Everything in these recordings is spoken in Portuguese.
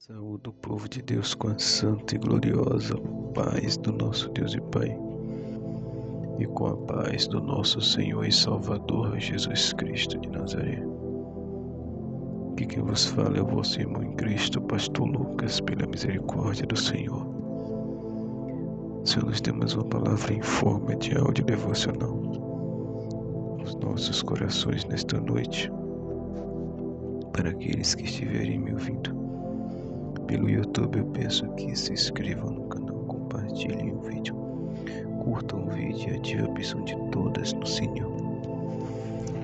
Saúde o povo de Deus com a santa e gloriosa paz do nosso Deus e Pai, e com a paz do nosso Senhor e Salvador Jesus Cristo de Nazaré. Que quem vos fala é o vosso irmão em Cristo, Pastor Lucas, pela misericórdia do Senhor. Senhor, nos temos uma palavra em forma de áudio devocional nos nossos corações nesta noite, para aqueles que estiverem me ouvindo pelo YouTube. Eu peço que se inscrevam no canal, compartilhem o vídeo, curtam o vídeo e ativem a opção de todas no sininho.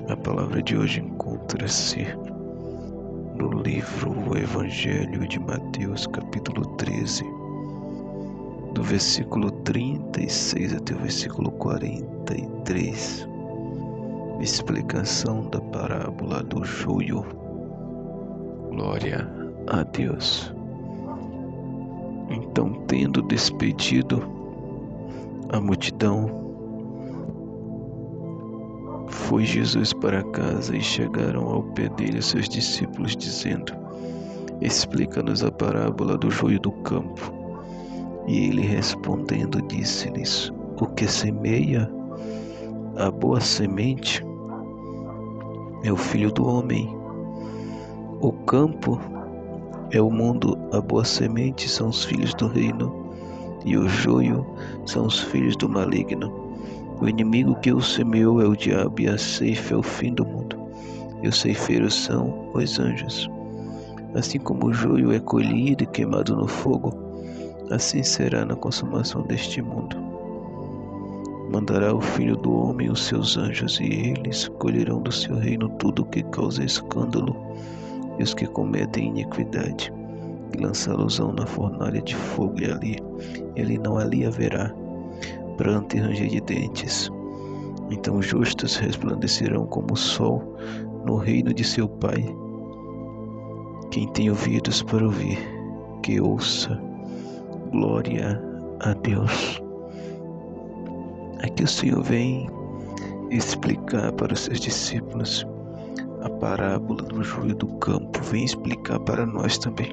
A palavra de hoje encontra-se no livro O Evangelho de Mateus, capítulo 13, do versículo 36 até o versículo 43. Explicação da parábola do joio. Glória a Deus. Então, tendo despedido a multidão, foi Jesus para casa, e chegaram ao pé dele os seus discípulos, dizendo: Explica-nos a parábola do joio do campo. E ele, respondendo, disse-lhes: O que semeia a boa semente é o Filho do Homem. O campo é o mundo, a boa semente são os filhos do reino, e o joio são os filhos do maligno. O inimigo que o semeou é o diabo, e a ceifa é o fim do mundo, e os ceifeiros são os anjos. Assim como o joio é colhido e queimado no fogo, assim será na consumação deste mundo. Mandará o Filho do Homem os seus anjos, e eles colherão do seu reino tudo o que causa escândalo, e os que cometem iniquidade, e lançá-los-ão na fornalha de fogo, e não ali haverá pranto e ranger de dentes. Então os justos resplandecerão como o sol no reino de seu Pai. Quem tem ouvidos para ouvir, que ouça. Glória a Deus. Aqui o Senhor vem explicar para os seus discípulos a parábola do joio do campo. Vem explicar para nós também,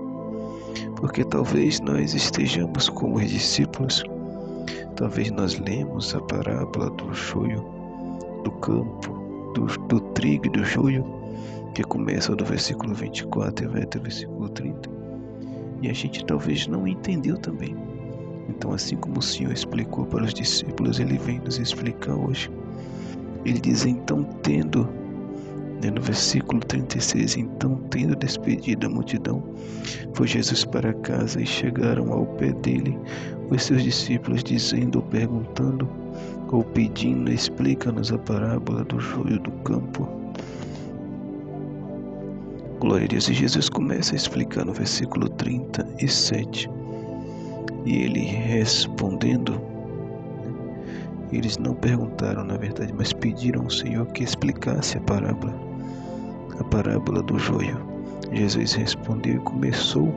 porque talvez nós estejamos como os discípulos. Talvez nós lemos a parábola do joio do campo, do trigo e do joio, que começa do versículo 24 e vai até o versículo 30, e a gente talvez não entendeu também. Então, assim como o Senhor explicou para os discípulos, Ele vem nos explicar hoje. Ele diz: então, no versículo 36, então, tendo despedido a multidão, foi Jesus para casa, e chegaram ao pé dele os seus discípulos, dizendo ou perguntando ou pedindo: explica-nos a parábola do joio do campo. Glória a Deus. E Jesus começa a explicar no versículo 37. E ele respondendo, eles não perguntaram, na verdade, mas pediram ao Senhor que explicasse a parábola do joio. Jesus respondeu e começou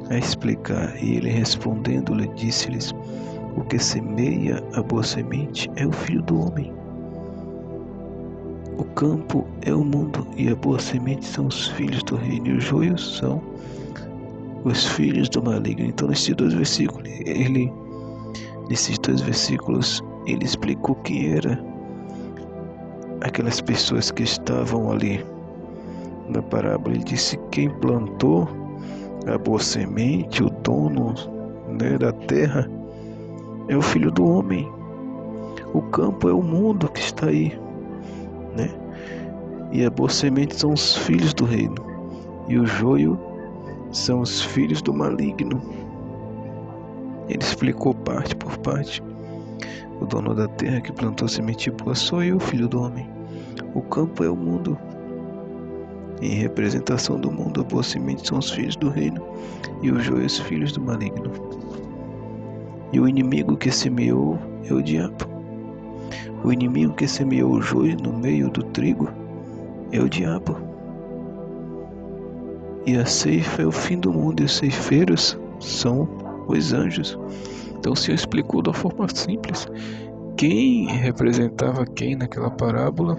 a explicar. E ele, respondendo-lhe, disse-lhes: O que semeia a boa semente é o Filho do Homem. O campo é o mundo, e a boa semente são os filhos do reino, e os joios são os filhos do maligno. Então, nesses dois versículos, ele explicou quem era aquelas pessoas que estavam ali na parábola. Ele disse: quem plantou a boa semente, o dono, da terra, é o Filho do Homem. O campo é o mundo que está aí, e a boa semente são os filhos do reino, e o joio são os filhos do maligno. Ele explicou parte por parte. O dono da terra que plantou a semente boa sou eu, Filho do Homem. O campo é o mundo. Em representação do mundo, a boa semente são os filhos do reino, e o joio os filhos do maligno. E o inimigo que semeou é o diabo. O inimigo que semeou o joio no meio do trigo é o diabo. E a ceifa é o fim do mundo, e os ceifeiros são os anjos. Então o Senhor explicou de uma forma simples quem representava quem naquela parábola.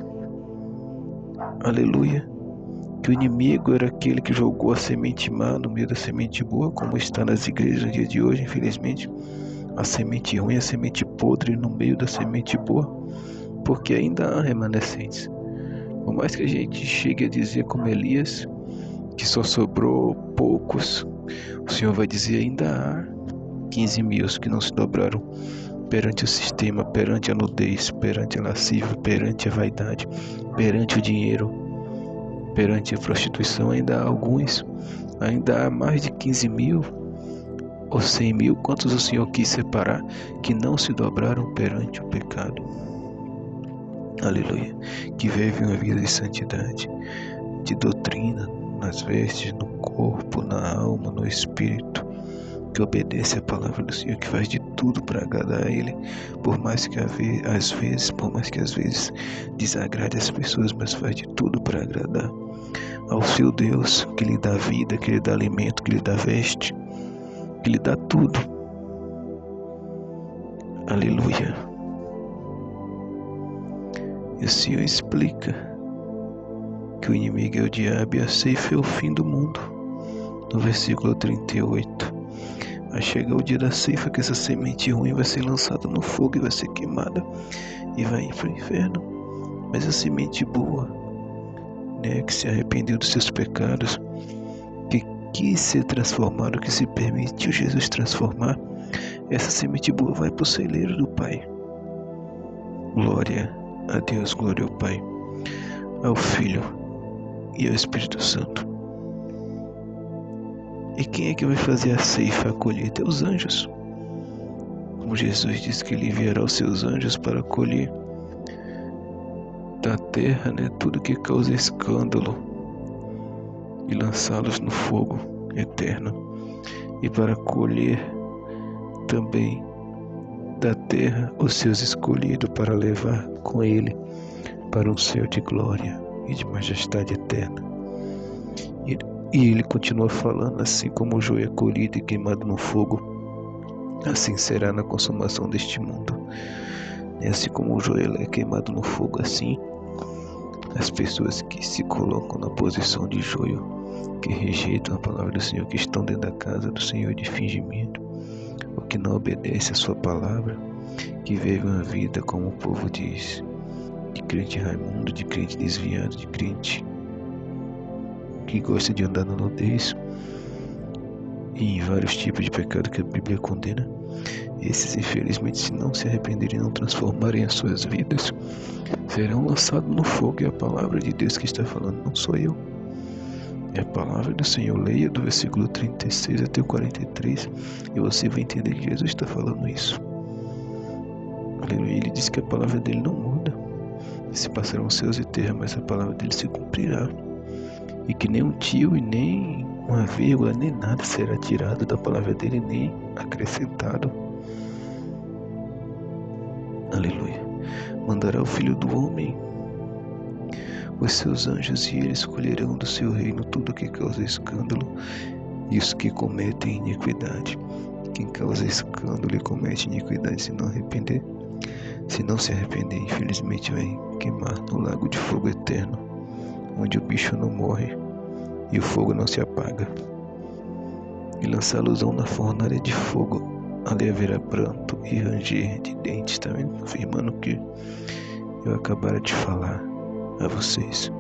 Aleluia. que o inimigo era aquele que jogou a semente má no meio da semente boa, como está nas igrejas no dia de hoje, infelizmente, a semente ruim, a semente podre no meio da semente boa, porque ainda há remanescentes. Por mais que a gente chegue a dizer como Elias, que só sobrou poucos, o Senhor vai dizer ainda há 15 mil que não se dobraram perante o sistema, perante a nudez, perante a lascívia, perante a vaidade, perante o dinheiro, perante a prostituição. Ainda há alguns, ainda há mais de 15 mil ou 100 mil, quantos o Senhor quis separar, que não se dobraram perante o pecado. Aleluia. Que vivem uma vida de santidade, de doutrina, nas vestes, no corpo, na alma, no espírito, que obedece à palavra do Senhor, que faz de tudo para agradar a Ele, por mais que às vezes desagrade as pessoas, mas faz de tudo para agradar ao seu Deus, que lhe dá vida, que lhe dá alimento, que lhe dá veste, que lhe dá tudo. Aleluia. E o Senhor explica que o inimigo é o diabo e a ceifa é o fim do mundo. No versículo 38. Vai chegar o dia da ceifa, que essa semente ruim vai ser lançada no fogo e vai ser queimada e vai ir para o inferno. Mas a semente boa, né, que se arrependeu dos seus pecados, que quis ser transformado, que se permitiu Jesus transformar, essa semente boa vai para o celeiro do Pai. Glória a Deus, glória ao Pai, ao Filho e ao Espírito Santo. E quem é que vai fazer a ceifa, a colheita? É os anjos. Como Jesus disse que ele enviará os seus anjos para colher da terra, né, tudo que causa escândalo e lançá-los no fogo eterno, e para colher também da terra os seus escolhidos, para levar com ele para um céu de glória e de majestade eterna. E ele continua falando: assim como o joio é colhido e queimado no fogo, assim será na consumação deste mundo. E assim como o joio é queimado no fogo, assim as pessoas que se colocam na posição de joio, que rejeitam a palavra do Senhor, que estão dentro da casa do Senhor de fingimento, ou que não obedecem a sua palavra, que vivem uma vida, como o povo diz, de crente raimundo, de crente desviado, de crente que gosta de andar na nudez e em vários tipos de pecado que a Bíblia condena. Esses, infelizmente, se não se arrependerem e não transformarem as suas vidas, serão lançados no fogo. É a palavra de Deus que está falando, não sou eu. É a palavra do Senhor. Leia do versículo 36 até o 43 e você vai entender que Jesus está falando isso. Aleluia. Ele diz que a palavra dele não muda. Se passarão céus e terra, mas a palavra dele se cumprirá. E que nem um tio e nem uma vírgula, nem nada será tirado da palavra dele, nem acrescentado. Aleluia. Mandará o Filho do Homem os seus anjos, e eles escolherão do seu reino tudo que causa escândalo e os que cometem iniquidade. Quem causa escândalo e comete iniquidade, se não se arrepender, infelizmente vai queimar no lago de fogo eterno, onde o bicho não morre e o fogo não se apaga. E lançá-los-ão na fornalha de fogo, ali haverá pranto e ranger de dentes. Está vendo? Afirmando que eu acabara de falar a vocês,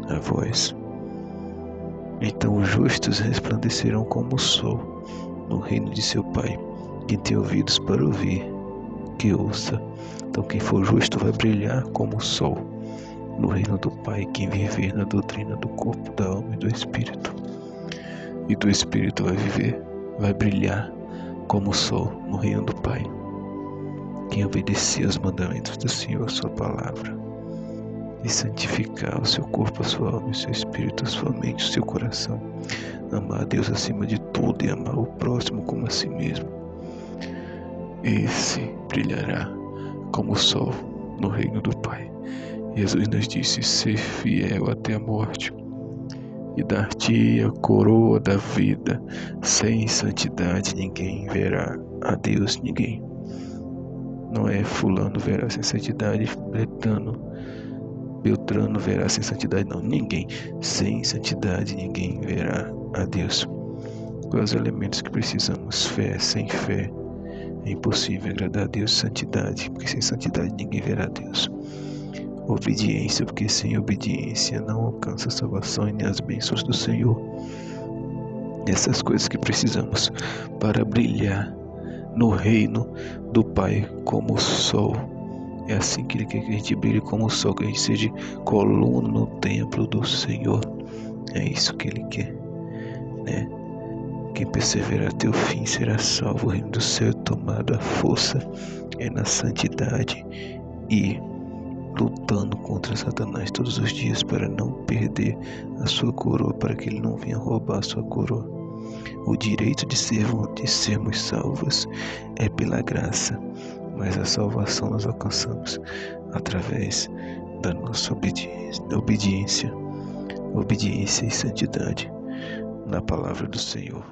a vós. Então os justos resplandecerão como o sol no reino de seu Pai. Quem tem ouvidos para ouvir, que ouça. Então quem for justo vai brilhar como o sol no reino do Pai. Quem viver na doutrina do corpo, da alma e do Espírito, e do Espírito vai viver, vai brilhar como o sol no reino do Pai. Quem obedecer aos mandamentos do Senhor, a sua palavra, e santificar o seu corpo, a sua alma, o seu espírito, a sua mente, o seu coração, amar a Deus acima de tudo e amar o próximo como a si mesmo, esse brilhará como o sol no reino do Pai. Jesus nos disse: ser fiel até a morte, e dar-te a coroa da vida. Sem santidade ninguém verá a Deus, ninguém. Não é fulano verá sem santidade, Betano Beltrano verá sem santidade. Não, ninguém. Sem santidade ninguém verá a Deus. Quais os elementos que precisamos? Fé. Sem fé é impossível agradar a Deus. Santidade, porque sem santidade ninguém verá a Deus. Obediência, porque sem obediência não alcança a salvação e nem as bênçãos do Senhor. Essas coisas que precisamos para brilhar no reino do Pai como o sol. É assim que Ele quer que a gente brilhe como o sol, que a gente seja coluna no templo do Senhor. É isso que Ele quer, né? Quem perseverar até o fim será salvo. O reino do céu é tomado. A força é na santidade e lutando contra Satanás todos os dias para não perder a sua coroa, para que ele não venha roubar a sua coroa. O direito de sermos salvos é pela graça, mas a salvação nós alcançamos através da nossa obediência e santidade na palavra do Senhor.